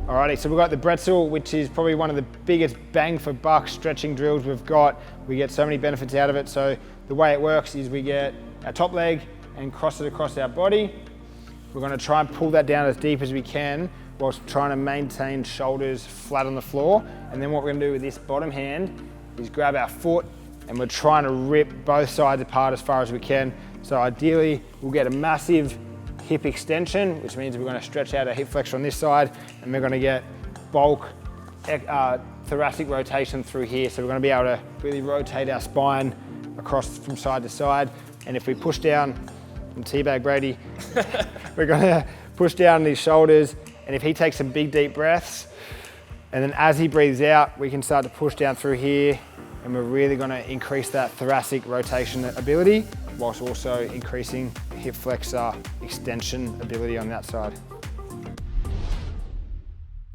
Alrighty, so we've got the Bretzel, which is probably one of the biggest bang for buck stretching drills we've got. We get so many benefits out of it. So the way it works is we get our top leg and cross it across our body. We're gonna try and pull that down as deep as we can whilst trying to maintain shoulders flat on the floor. And then what we're gonna do with this bottom hand is grab our foot and we're trying to rip both sides apart as far as we can. So ideally, we'll get a massive hip extension, which means we're going to stretch out our hip flexor on this side, and we're going to get bulk thoracic rotation through here. So we're going to be able to really rotate our spine across from side to side. And if we push down, and teabag Brady, we're going to push down these shoulders. And if he takes some big deep breaths, and then as he breathes out, we can start to push down through here, and we're really going to increase that thoracic rotation ability whilst also increasing hip flexor extension ability on that side.